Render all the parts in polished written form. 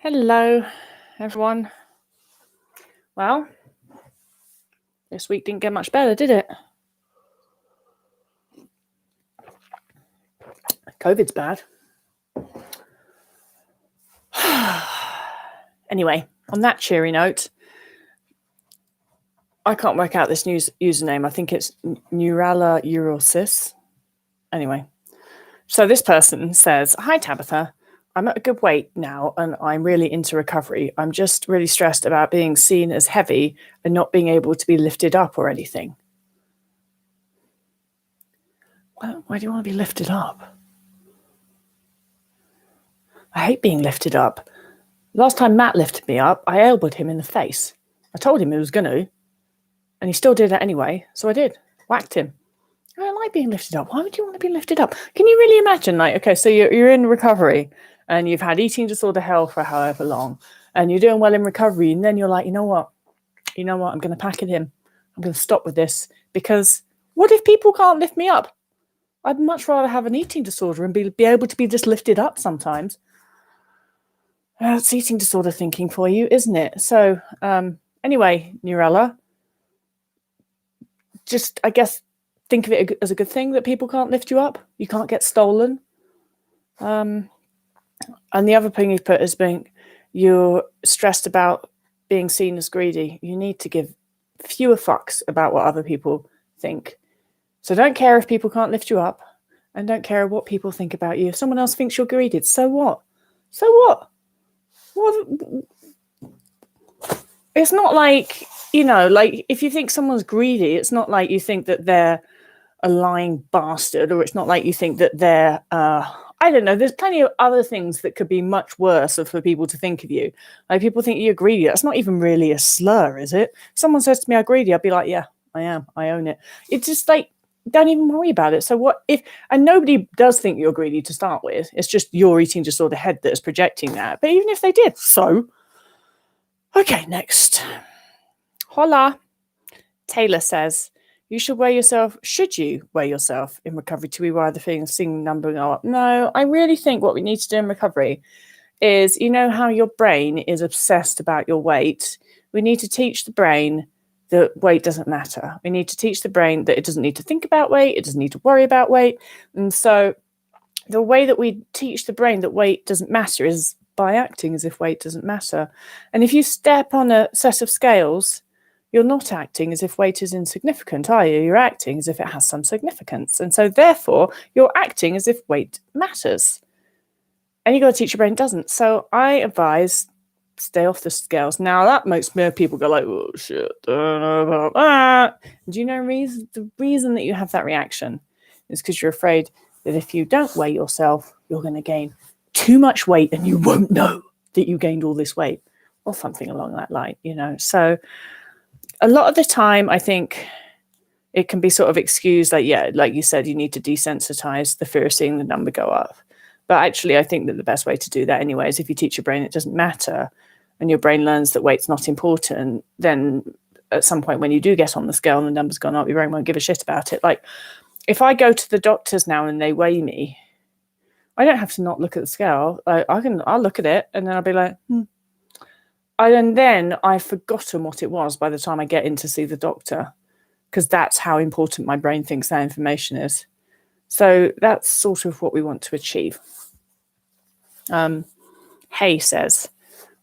Hello, everyone. Well, this week didn't get much better, did it? COVID's bad. Anyway, on that cheery note, I can't work out this username. I think it's Neurala Eurosis. Anyway, so this person says, "Hi, Tabitha. I'm at a good weight now and I'm really into recovery. I'm just really stressed about being seen as heavy and not being able to be lifted up or anything." Well, why do you want to be lifted up? I hate being lifted up. Last time Matt lifted me up, I elbowed him in the face. I told him he was going to, and he still did it anyway, so I did. Whacked him. I don't like being lifted up. Why would you want to be lifted up? Can you really imagine, okay, so you're in recovery, and you've had eating disorder hell for however long, and you're doing well in recovery, and then you're like, you know what, I'm going to pack it in. I'm going to stop with this, because what if people can't lift me up? I'd much rather have an eating disorder and be able to be just lifted up sometimes. That's eating disorder thinking for you, isn't it? So anyway, Nurella, just, I guess, think of it as a good thing that people can't lift you up. You can't get stolen. And the other thing you've put is being, you're stressed about being seen as greedy. You need to give fewer fucks about what other people think. So don't care if people can't lift you up, and don't care what people think about you. If someone else thinks you're greedy, so what? So what? It's not like, like if you think someone's greedy, it's not like you think that they're a lying bastard, or it's not like you think that they're, I don't know, there's plenty of other things that could be much worse for people to think of you. Like people think you're greedy. That's not even really a slur, is it? If someone says to me, I'm greedy, I'd be like, yeah, I am. I own it. It's just like, don't even worry about it. So what if, and nobody does think you're greedy to start with. It's just your eating disorder head that is projecting that. But even if they did, so. Okay, next. Hola. Taylor says, should you weigh yourself in recovery to be why the thing seeing number go up? No, I really think what we need to do in recovery is, how your brain is obsessed about your weight. We need to teach the brain that weight doesn't matter. We need to teach the brain that it doesn't need to think about weight. It doesn't need to worry about weight. And so the way that we teach the brain that weight doesn't matter is by acting as if weight doesn't matter. And if you step on a set of scales, you're not acting as if weight is insignificant, are you? You're acting as if it has some significance. And so therefore, you're acting as if weight matters. And you've got to teach your brain it doesn't. So I advise, stay off the scales. Now, that makes more people go like, oh, shit, don't know about that. Do you know the reason that you have that reaction is because you're afraid that if you don't weigh yourself, you're going to gain too much weight and you won't know that you gained all this weight, or something along that line, So a lot of the time, I think it can be sort of excused, like you said, you need to desensitize the fear of seeing the number go up. But actually, I think that the best way to do that anyway is if you teach your brain it doesn't matter, and your brain learns that weight's not important, then at some point when you do get on the scale and the number's gone up, your brain won't give a shit about it. Like if I go to the doctors now and they weigh me, I don't have to not look at the scale. I'll look at it and then I'll be like, and then I've forgotten what it was by the time I get in to see the doctor, because that's how important my brain thinks that information is. So that's sort of what we want to achieve. Hay says,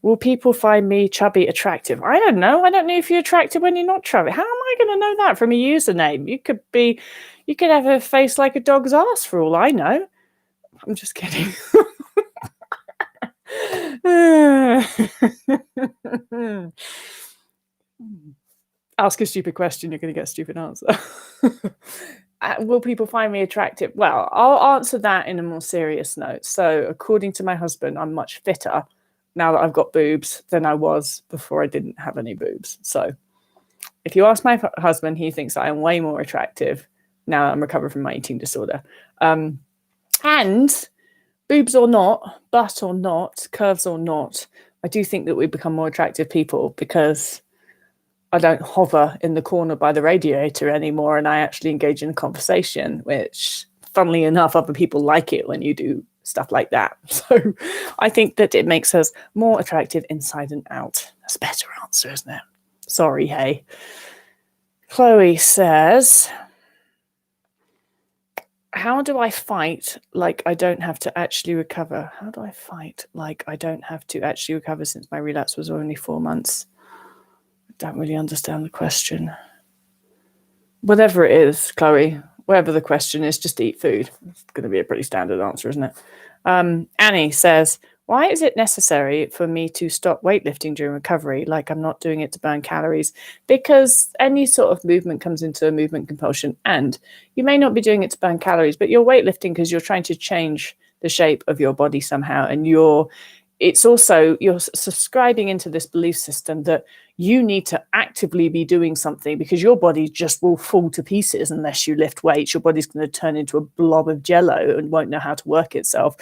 will people find me chubby attractive? I don't know. I don't know if you're attractive when you're not chubby. How am I going to know that from a username? You could have a face like a dog's ass for all I know. I'm just kidding. Ask a stupid question, you're going to get a stupid answer. Will people find me attractive? Well, I'll answer that in a more serious note. So according to my husband, I'm much fitter now that I've got boobs than I was before I didn't have any boobs. So if you ask my husband, he thinks I am way more attractive now that I'm recovered from my eating disorder. And boobs or not, butt or not, curves or not, I do think that we become more attractive people because I don't hover in the corner by the radiator anymore, and I actually engage in a conversation, which, funnily enough, other people like it when you do stuff like that. So I think that it makes us more attractive inside and out. That's a better answer, isn't it? Sorry, hey. Chloe says, how do I fight like I don't have to actually recover? How do I fight like I don't have to actually recover since my relapse was only 4 months? I don't really understand the question. Whatever it is, Chloe, whatever the question is, just eat food. It's going to be a pretty standard answer, isn't it? Annie says, why is it necessary for me to stop weightlifting during recovery? Like I'm not doing it to burn calories. Because any sort of movement comes into a movement compulsion, and you may not be doing it to burn calories, but you're weightlifting because you're trying to change the shape of your body somehow, and you're subscribing into this belief system that you need to actively be doing something because your body just will fall to pieces unless you lift weights. Your body's going to turn into a blob of jello and won't know how to work itself.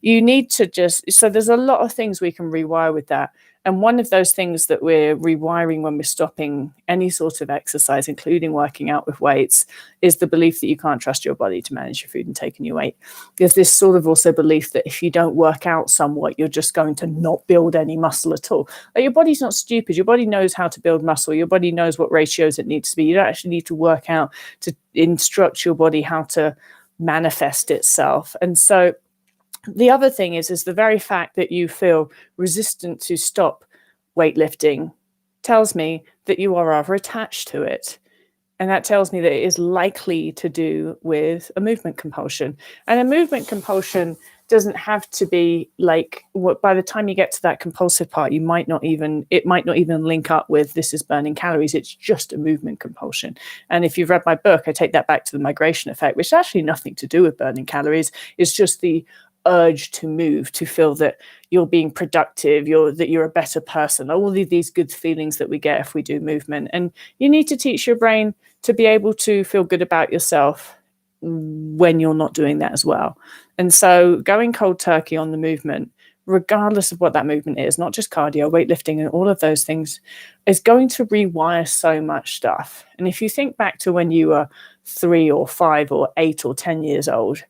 You need to so there's a lot of things we can rewire with that. And one of those things that we're rewiring when we're stopping any sort of exercise, including working out with weights, is the belief that you can't trust your body to manage your food and take in your weight. There's this sort of also belief that if you don't work out somewhat, you're just going to not build any muscle at all. Like, your body's not stupid. Your body knows how to build muscle. Your body knows what ratios it needs to be. You don't actually need to work out to instruct your body how to manifest itself. And so the other thing is the very fact that you feel resistant to stop weightlifting tells me that you are rather attached to it. And that tells me that it is likely to do with a movement compulsion. And a movement compulsion doesn't have to be like, by the time you get to that compulsive part, it might not even link up with this is burning calories. It's just a movement compulsion. And if you've read my book, I take that back to the migration effect, which is actually nothing to do with burning calories. It's just the urge to move, to feel that you're being productive, that you're a better person, all of these good feelings that we get if we do movement. And you need to teach your brain to be able to feel good about yourself when you're not doing that as well. And so going cold turkey on the movement, regardless of what that movement is, not just cardio, weightlifting and all of those things, is going to rewire so much stuff. And if you think back to when you were 3 or 5 or 8 or 10 years old,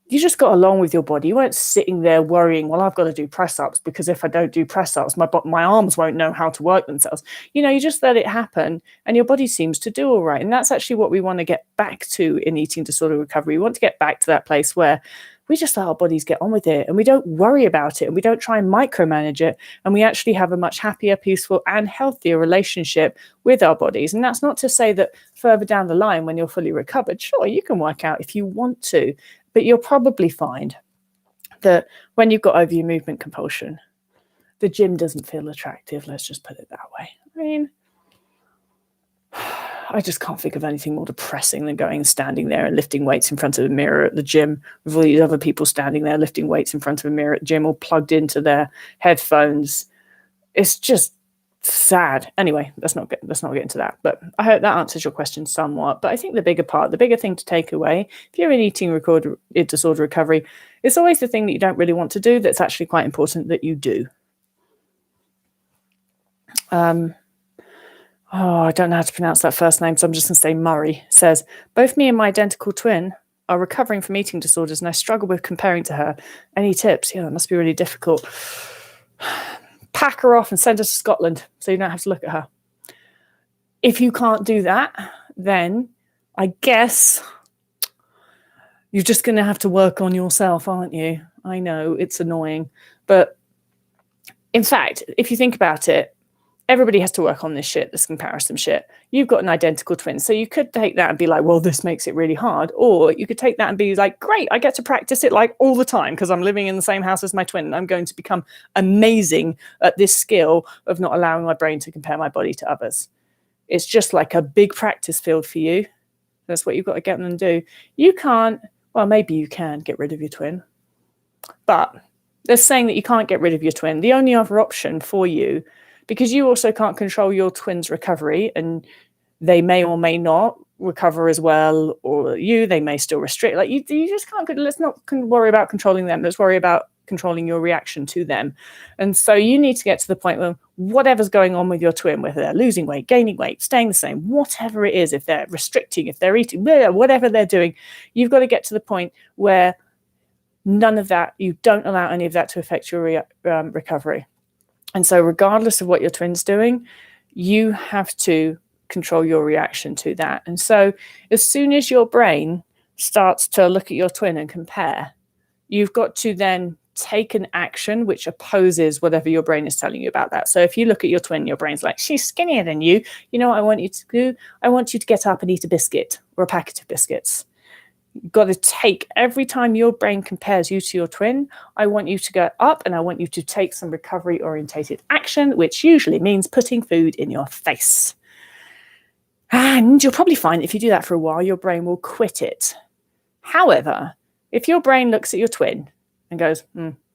you just got along with your body. You weren't sitting there worrying, well, I've got to do press-ups because if I don't do press-ups, my arms won't know how to work themselves. You just let it happen and your body seems to do all right. And that's actually what we want to get back to in eating disorder recovery. We want to get back to that place where we just let our bodies get on with it and we don't worry about it and we don't try and micromanage it. And we actually have a much happier, peaceful and healthier relationship with our bodies. And that's not to say that further down the line when you're fully recovered, sure, you can work out if you want to. But you'll probably find that when you've got over your movement compulsion, the gym doesn't feel attractive. Let's just put it that way. I mean, I just can't think of anything more depressing than going and standing there and lifting weights in front of a mirror at the gym with all these other people standing there lifting weights in front of a mirror at the gym, all plugged into their headphones. It's just sad. Anyway, let's not get into that. But I hope that answers your question somewhat. But I think the bigger thing to take away, if you're in eating disorder recovery, it's always the thing that you don't really want to do that's actually quite important that you do. I don't know how to pronounce that first name, so I'm just going to say Murray. Says, both me and my identical twin are recovering from eating disorders and I struggle with comparing to her. Any tips? Yeah, that must be really difficult. Pack her off and send her to Scotland so you don't have to look at her. If you can't do that, then I guess you're just going to have to work on yourself, aren't you? I know, it's annoying. But in fact, if you think about it, everybody has to work on this comparison shit. You've got an identical twin. So you could take that and be like, well, this makes it really hard. Or you could take that and be like, great, I get to practice it like all the time because I'm living in the same house as my twin. And I'm going to become amazing at this skill of not allowing my brain to compare my body to others. It's just like a big practice field for you. That's what you've got to get them and do. You can't, well, maybe you can get rid of your twin. But they're saying that you can't get rid of your twin. The only other option for you, because you also can't control your twin's recovery and they may or may not recover as well, or they may still restrict. Like you just can't, let's not worry about controlling them. Let's worry about controlling your reaction to them. And so you need to get to the point where whatever's going on with your twin, whether they're losing weight, gaining weight, staying the same, whatever it is, if they're restricting, if they're eating, whatever they're doing, you've got to get to the point where None of that. You don't allow any of that to affect your recovery. And so regardless of what your twin's doing, you have to control your reaction to that. And so as soon as your brain starts to look at your twin and compare, you've got to then take an action which opposes whatever your brain is telling you about that. So if you look at your twin, your brain's like, she's skinnier than you. You know what I want you to do? I want you to get up and eat a biscuit or a packet of biscuits. You've got to take, every time your brain compares you to your twin, I want you to go up and I want you to take some recovery orientated action, which usually means putting food in your face. And you'll probably find if you do that for a while, your brain will quit it. However, if your brain looks at your twin and goes,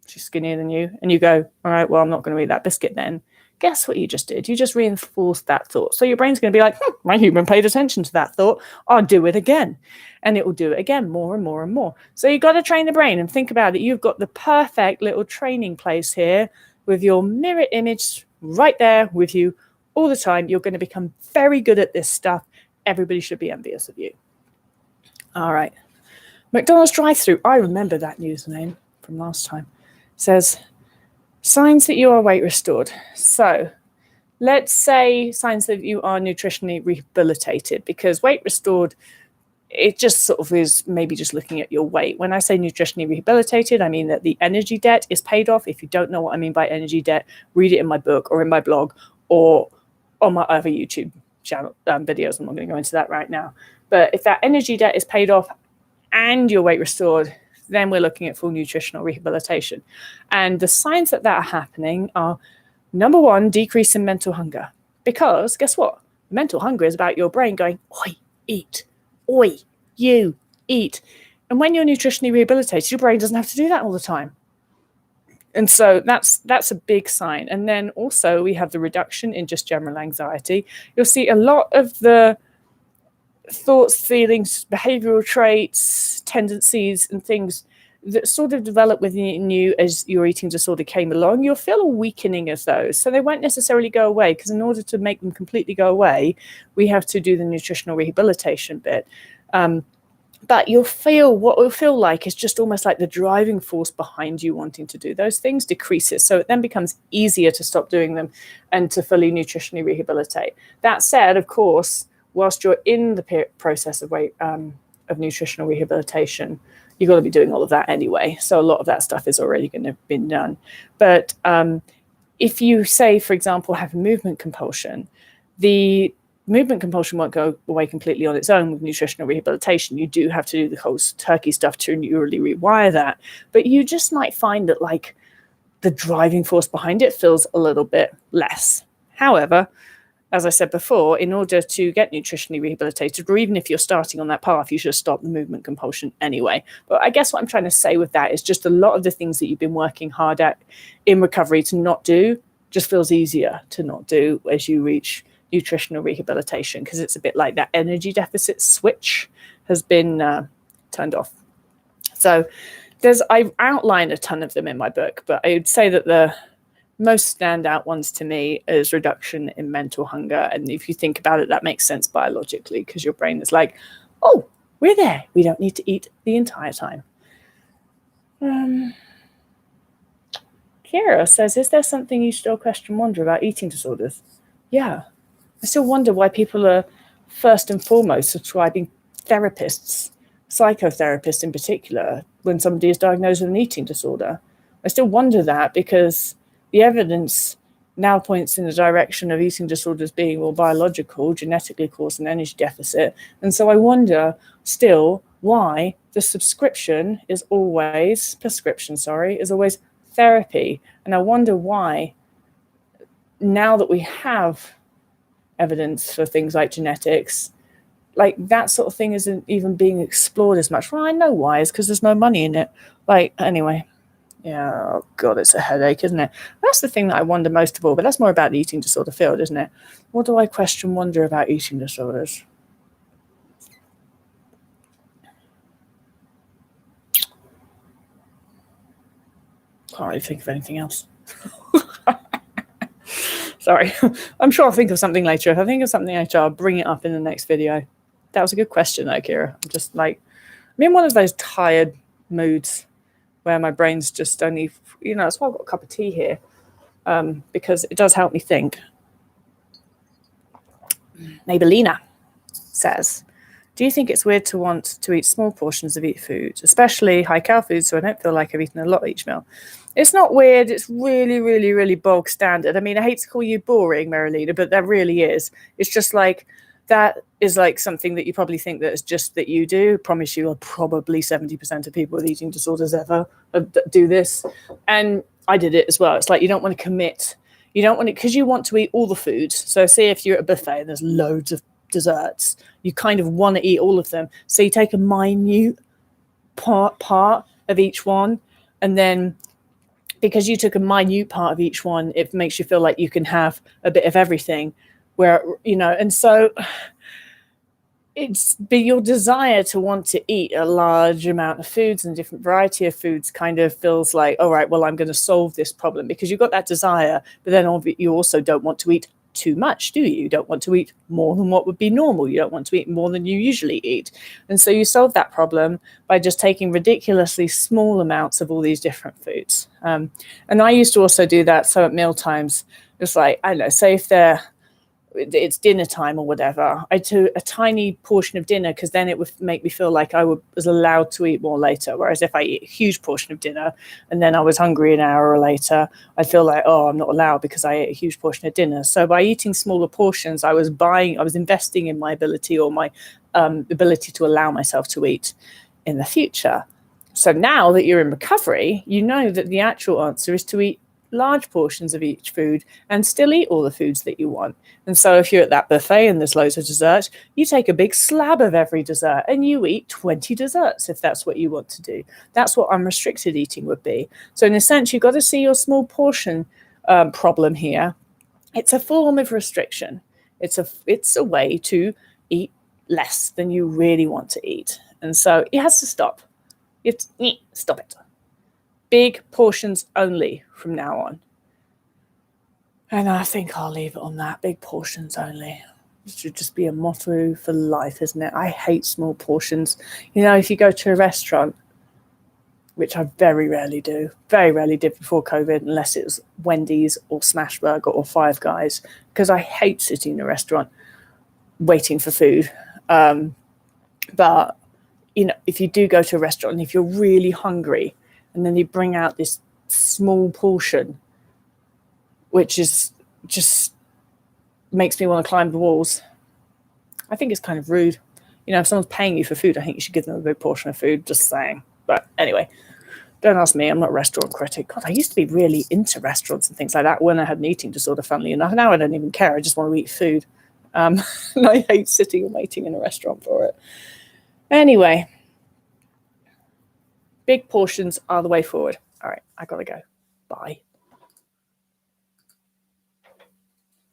she's skinnier than you, and you go, all right, well, I'm not going to eat that biscuit then, guess what you just did? You just reinforced that thought. So your brain's going to be like, my human paid attention to that thought. I'll do it again. And it will do it again more and more and more. So you've got to train the brain and think about it. You've got the perfect little training place here with your mirror image right there with you all the time. You're going to become very good at this stuff. Everybody should be envious of you. All right. McDonald's drive-thru. I remember that username from last time. It says, signs that you are weight restored. So let's say signs that you are nutritionally rehabilitated, because weight restored, it just sort of is maybe just looking at your weight. When I say nutritionally rehabilitated, I mean that the energy debt is paid off. If you don't know what I mean by energy debt, read it in my book or in my blog or on my other YouTube channel videos. I'm not going to go into that right now. But if that energy debt is paid off and your weight restored, then we're looking at full nutritional rehabilitation. And the signs that are happening are, number one, decrease in mental hunger. Because guess what? Mental hunger is about your brain going, oi, eat. Oi, you, eat. And when you're nutritionally rehabilitated, your brain doesn't have to do that all the time. And so that's a big sign. And then also we have the reduction in just general anxiety. You'll see a lot of the thoughts, feelings, behavioral traits, tendencies, and things that sort of develop within you as your eating disorder came along, you'll feel a weakening of those. So they won't necessarily go away, because in order to make them completely go away, we have to do the nutritional rehabilitation bit. But you'll feel, what will feel like is just almost like the driving force behind you wanting to do those things decreases. So it then becomes easier to stop doing them and to fully nutritionally rehabilitate. That said, of course, whilst you're in the process of nutritional rehabilitation, you've got to be doing all of that anyway. So a lot of that stuff is already going to have been done. But if you say, for example, have a movement compulsion, the movement compulsion won't go away completely on its own with nutritional rehabilitation. You do have to do the whole turkey stuff to neurally rewire that. But you just might find that like the driving force behind it feels a little bit less. However, as I said before, in order to get nutritionally rehabilitated, or even if you're starting on that path, you should stop the movement compulsion anyway. But I guess what I'm trying to say with that is just a lot of the things that you've been working hard at in recovery to not do just feels easier to not do as you reach nutritional rehabilitation, because it's a bit like that energy deficit switch has been turned off. So I've outlined a ton of them in my book, but I would say that the most standout ones to me is reduction in mental hunger. And if you think about it, that makes sense biologically, because your brain is like, oh, we're there. We don't need to eat the entire time. Kira says, is there something you still wonder about eating disorders? Yeah. I still wonder why people are first and foremost prescribing therapists, psychotherapists in particular, when somebody is diagnosed with an eating disorder. I still wonder that, because the evidence now points in the direction of eating disorders being more biological, genetically caused an energy deficit. And so I wonder still why the prescription is always therapy. And I wonder why, now that we have evidence for things like genetics, like that sort of thing isn't even being explored as much. Well, I know why. It's because there's no money in it. Like, anyway. Yeah, oh God, it's a headache, isn't it? That's the thing that I wonder most of all, but that's more about the eating disorder field, isn't it? What do I wonder about eating disorders? Can't really think of anything else. Sorry. I'm sure I'll think of something later. If I think of something later, I'll bring it up in the next video. That was a good question though, Kira. I'm just like, I'm in one of those tired moods where my brain's just only, that's why I've got a cup of tea here, because it does help me think. Neighbor says, do you think it's weird to want to eat small portions of each food, especially high-cal foods, so I don't feel like I've eaten a lot each meal? It's not weird. It's really, really, really bog standard. I mean, I hate to call you boring, Marilena, but that really is. It's just like, that is like something that you probably think that is just that you do. I promise you, probably 70% of people with eating disorders ever do this. And I did it as well. It's like you don't want to commit. You don't want it because you want to eat all the foods. So say if you're at a buffet and there's loads of desserts, you kind of want to eat all of them. So you take a minute part of each one, and then because you took a minute part of each one, it makes you feel like you can have a bit of everything, where, and so it's your desire to want to eat a large amount of foods and different variety of foods kind of feels like, all right, well, I'm going to solve this problem, because you've got that desire, but then you also don't want to eat too much, do you? You don't want to eat more than what would be normal. You don't want to eat more than you usually eat. And so you solve that problem by just taking ridiculously small amounts of all these different foods. And I used to also do that. So at meal times, it's like, I don't know, say if it's dinner time or whatever, I took a tiny portion of dinner, because then it would make me feel like I was allowed to eat more later. Whereas if I eat a huge portion of dinner and then I was hungry an hour later, I'd feel like, oh, I'm not allowed because I ate a huge portion of dinner. So by eating smaller portions, I was investing in my ability, or my ability to allow myself to eat in the future. So now that you're in recovery, you know that the actual answer is to eat large portions of each food and still eat all the foods that you want. And so if you're at that buffet and there's loads of dessert, you take a big slab of every dessert and you eat 20 desserts if that's what you want to do. That's what unrestricted eating would be. So in a sense, you've got to see your small portion problem here. It's a form of restriction. It's a way to eat less than you really want to eat. And so it has to stop. You have to stop it. Big portions only from now on. And I think I'll leave it on that. Big portions only. It should just be a motto for life, isn't it? I hate small portions. If you go to a restaurant, which I very rarely did before COVID, unless it was Wendy's or Smashburger or Five Guys, because I hate sitting in a restaurant waiting for food. But, if you do go to a restaurant and if you're really hungry, and then you bring out this small portion, which is just makes me want to climb the walls. I think it's kind of rude. If someone's paying you for food, I think you should give them a big portion of food, just saying. But anyway, don't ask me. I'm not a restaurant critic. God, I used to be really into restaurants and things like that when I had an eating disorder, funnily enough. Now I don't even care. I just want to eat food. And I hate sitting and waiting in a restaurant for it. Anyway, big portions are the way forward. All right, I got to go. Bye.